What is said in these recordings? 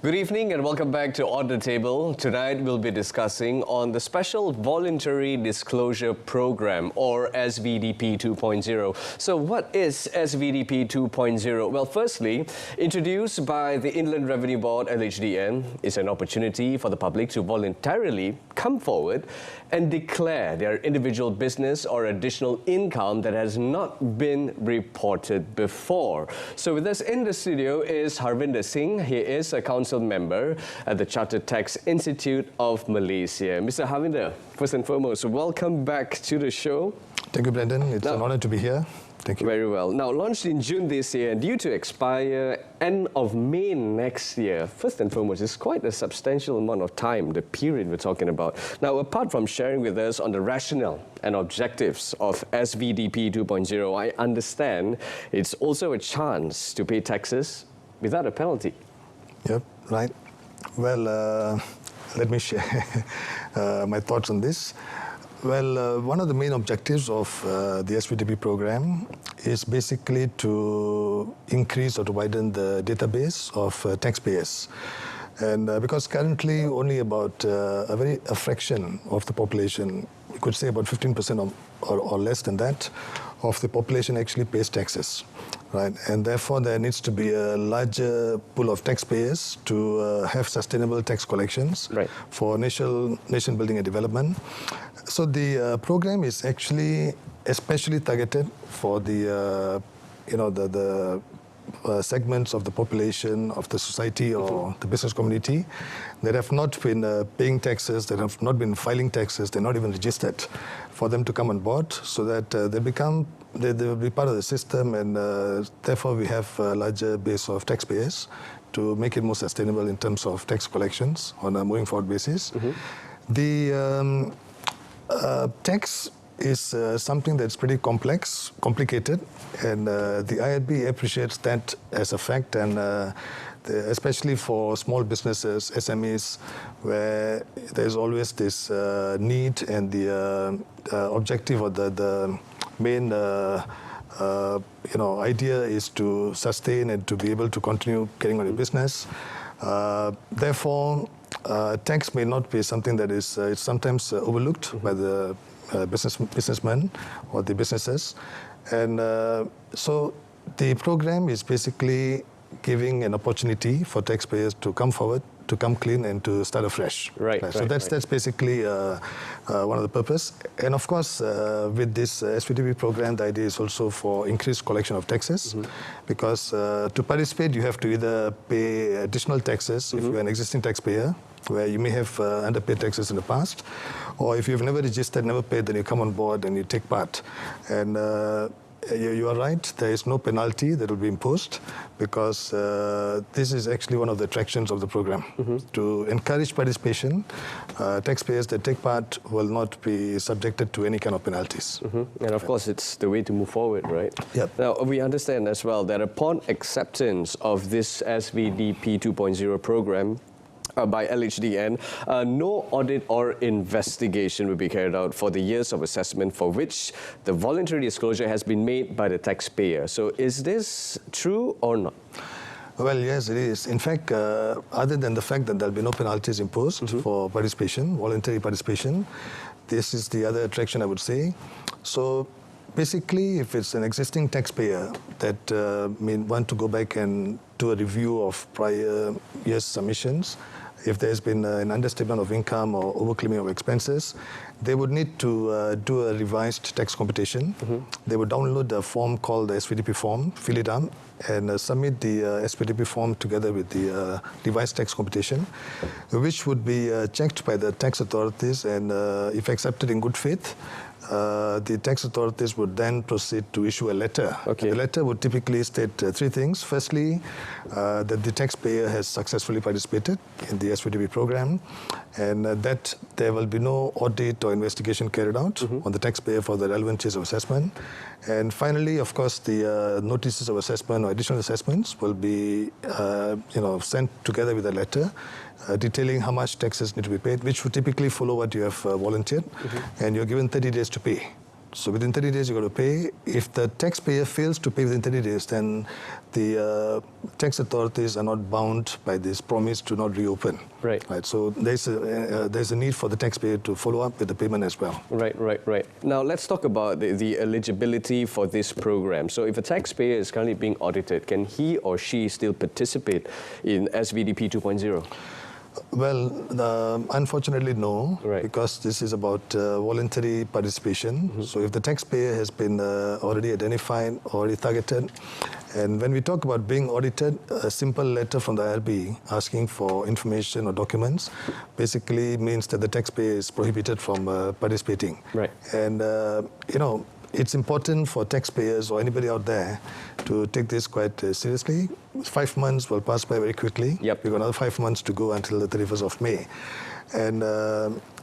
Good evening and welcome back to On the Table. Tonight we'll be discussing on the Special Voluntary Disclosure Program, or SVDP 2.0. So what is SVDP 2.0? Well, firstly, introduced by the Inland Revenue Board, LHDN, is an opportunity for the public to voluntarily come forward and declare their individual business or additional income that has not been reported before. So with us in the studio is Harvinder Singh. He is a council member at the Chartered Tax Institute of Malaysia. Mr. Harvinder, first and foremost, welcome back to the show. Thank you, Brendan. It's an honor to be here. Thank you. Very well. Now, launched in June this year, due to expire end of May next year, first and foremost, it's quite a substantial amount of time, the period we're talking about. Now, apart from sharing with us on the rationale and objectives of SVDP 2.0, I understand it's also a chance to pay taxes without a penalty. Yep, right. Well, let me share my thoughts on this. Well, one of the main objectives of the SVDP program is basically to increase or to widen the database of taxpayers. And because currently only about a fraction of the population, you could say about 15% or less than that, of the population actually pays taxes, right? And therefore there needs to be a larger pool of taxpayers to have sustainable tax collections for nation building and development. So the program is actually especially targeted for the the segments of the population, of the society or the business community that have not been paying taxes, that have not been filing taxes, they're not even registered, for them to come on board so that they will be part of the system, and therefore we have a larger base of taxpayers to make it more sustainable in terms of tax collections on a moving forward basis. The tax is something that's pretty complicated, and the IRB appreciates that as a fact, and especially for small businesses, SMEs, where there's always this need, and the objective or the main idea is to sustain and to be able to continue carrying on your business. Therefore, tax may not be something that is it's sometimes overlooked by the businessmen or the businesses. And so the program is basically giving an opportunity for taxpayers to come forward, to come clean and to start afresh. So that's basically one of the purpose. And of course, with this SVDP program, the idea is also for increased collection of taxes, because to participate, you have to either pay additional taxes if you're an existing taxpayer, where you may have underpaid taxes in the past, or if you've never registered, never paid, then you come on board and you take part. And you are right, there is no penalty that will be imposed, because this is actually one of the attractions of the program, to encourage participation. Taxpayers that take part will not be subjected to any kind of penalties. And of course, it's the way to move forward, right? Yep. Now, we understand as well that upon acceptance of this SVDP 2.0 program, by LHDN, no audit or investigation will be carried out for the years of assessment for which the voluntary disclosure has been made by the taxpayer. So is this true or not? Well, yes, it is. In fact, other than the fact that there will be no penalties imposed for participation, voluntary participation, this is the other attraction, I would say. So basically, if it's an existing taxpayer that may want to go back and do a review of prior year's submissions, if there's been an understatement of income or overclaiming of expenses, they would need to do a revised tax computation. They would download a form called the SVDP form, fill it up, and submit the SVDP form together with the revised tax computation, which would be checked by the tax authorities, and if accepted in good faith, the tax authorities would then proceed to issue a letter. The letter would typically state three things. Firstly, that the taxpayer has successfully participated in the SVDP program, and that there will be no audit or investigation carried out on the taxpayer for the relevant years of assessment. And finally, of course, the notices of assessment or additional assessments will be sent together with a letter detailing how much taxes need to be paid, which would typically follow what you have volunteered, and you're given 30 days to pay. So within 30 days, you've got to pay. If the taxpayer fails to pay within 30 days, then the tax authorities are not bound by this promise to not reopen. Right. So there's a need for the taxpayer to follow up with the payment as well. Right. Now let's talk about the eligibility for this program. So if a taxpayer is currently being audited, can he or she still participate in SVDP 2.0? Well, unfortunately, no, Right. because this is about voluntary participation. So if the taxpayer has been already identified, already targeted, and when we talk about being audited, a simple letter from the IRB asking for information or documents basically means that the taxpayer is prohibited from participating. Right. And, it's important for taxpayers or anybody out there to take this quite seriously. 5 months will pass by very quickly. Yep. We've got another 5 months to go until the 31st of May. And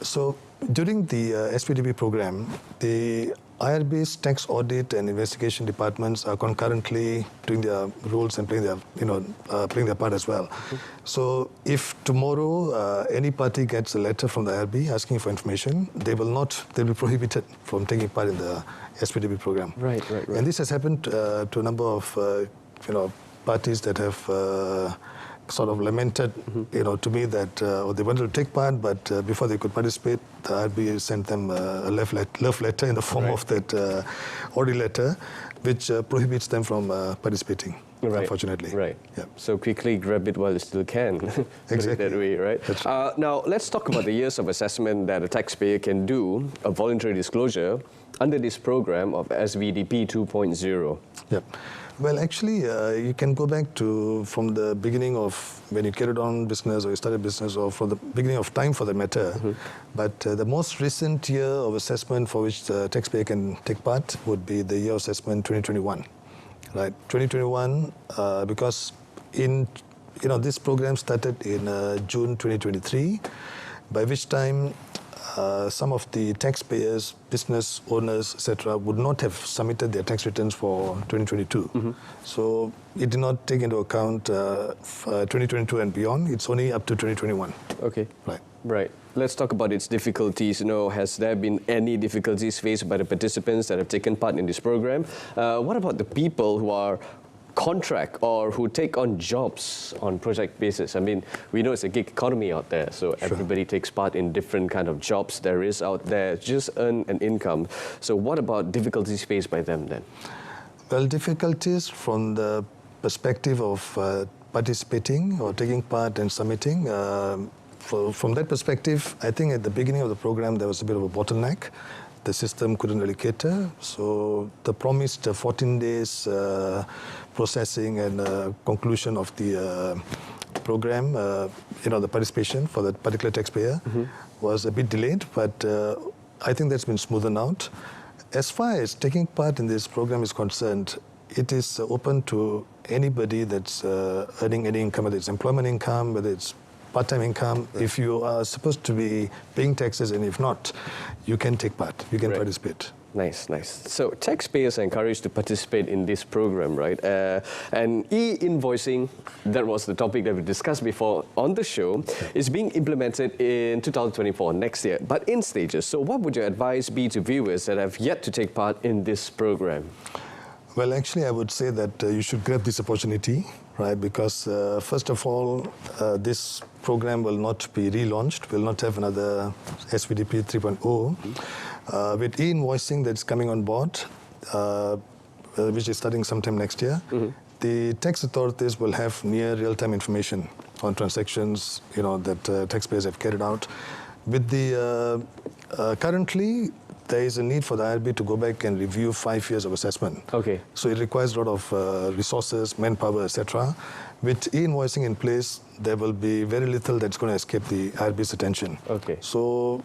so during the SPDB program, the IRB's tax audit and investigation departments are concurrently doing their roles and playing their part as well. So if tomorrow any party gets a letter from the IRB asking for information, they'll be prohibited from taking part in the SPDB program. Right. And this has happened to a number of parties that have sort of lamented, to me that they wanted to take part, but before they could participate, the IRB sent them a love letter in the form of that audit letter, which prohibits them from participating. Unfortunately. Right. Yeah. So quickly grab it while you still can. Exactly. That way, right? That's right. Now, let's talk about the years of assessment that a taxpayer can do, a voluntary disclosure, under this program of SVDP 2.0. Yep. Well, actually, you can go back to from the beginning of when you carried on business or you started business, or from the beginning of time for the matter. But the most recent year of assessment for which the taxpayer can take part would be the year of assessment 2021. Right, 2021, because this program started in June 2023, by which time some of the taxpayers, business owners, etc., would not have submitted their tax returns for 2022. So it did not take into account 2022 and beyond. It's only up to 2021. Okay. Right. Let's talk about its difficulties. Has there been any difficulties faced by the participants that have taken part in this program? What about the people who are contract or who take on jobs on project basis? I mean, we know it's a gig economy out there, so everybody takes part in different kind of jobs there is out there, just earn an income. So what about difficulties faced by them then? Well, difficulties from the perspective of participating or taking part and submitting. From that perspective, I think at the beginning of the program there was a bit of a bottleneck. The system couldn't really cater, so the promised 14 days processing and conclusion of the program, the participation for that particular taxpayer was a bit delayed, but I think that's been smoothened out. As far as taking part in this program is concerned, it is open to anybody that's earning any income, whether it's employment income, whether it's part-time income. If you are supposed to be paying taxes, and if not, you can take part, you can participate. Nice. So taxpayers are encouraged to participate in this program, right? And e-invoicing, that was the topic that we discussed before on the show, is being implemented in 2024, next year, but in stages. So what would your advice be to viewers that have yet to take part in this program? Well, actually, I would say that you should grab this opportunity, right? Because first of all, this program will not be relaunched. We'll not have another SVDP 3.0. With e-invoicing that's coming on board, which is starting sometime next year, the tax authorities will have near real-time information on transactions, that taxpayers have carried out. With the currently, there is a need for the IRB to go back and review 5 years of assessment. Okay. So it requires a lot of resources, manpower, etc. With e-invoicing in place, there will be very little that's going to escape the IRB's attention. Okay. So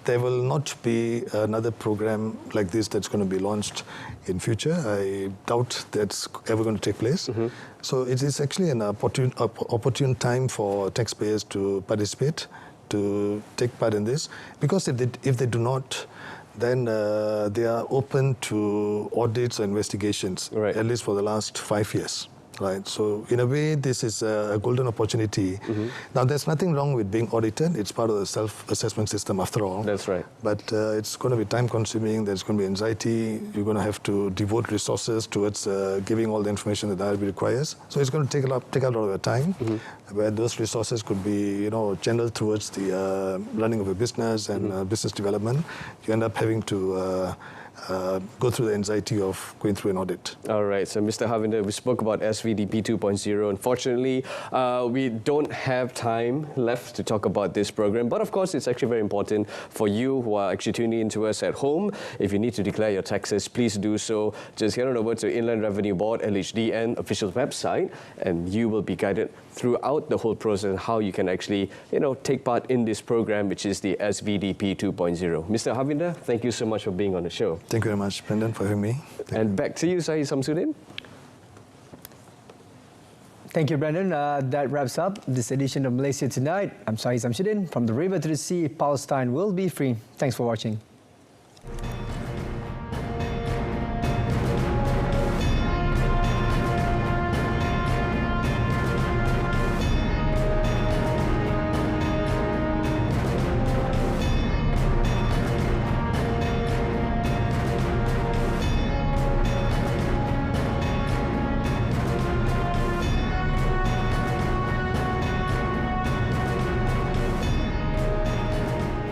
there will not be another program like this that's going to be launched in future. I doubt that's ever going to take place. So it is actually an opportune time for taxpayers to participate, to take part in this, because if they do not, then they are open to audits or investigations, at least for the last 5 years. Right, so in a way, this is a golden opportunity. Now, there's nothing wrong with being audited. It's part of the self-assessment system after all. That's right. But it's going to be time-consuming. There's going to be anxiety. You're going to have to devote resources towards giving all the information that the IRB requires. So it's going to take out a lot of your time, where those resources could be, channeled towards the running of a business and business development. You end up having to go through the anxiety of going through an audit. All right, so Mr. Harvinder, we spoke about SVDP 2.0. Unfortunately, we don't have time left to talk about this program, but of course, it's actually very important for you who are actually tuning into us at home. If you need to declare your taxes, please do so. Just head on over to Inland Revenue Board, LHDN official website, and you will be guided throughout the whole process how you can actually, take part in this program, which is the SVDP 2.0. Mr. Harvinder, thank you so much for being on the show. Thank you very much, Brendan, for having me. And back to you, SAHIH Samsudin. Thank you, Brendan. That wraps up this edition of Malaysia Tonight. I'm SAHIH Samsudin. From the river to the sea, Palestine will be free. Thanks for watching.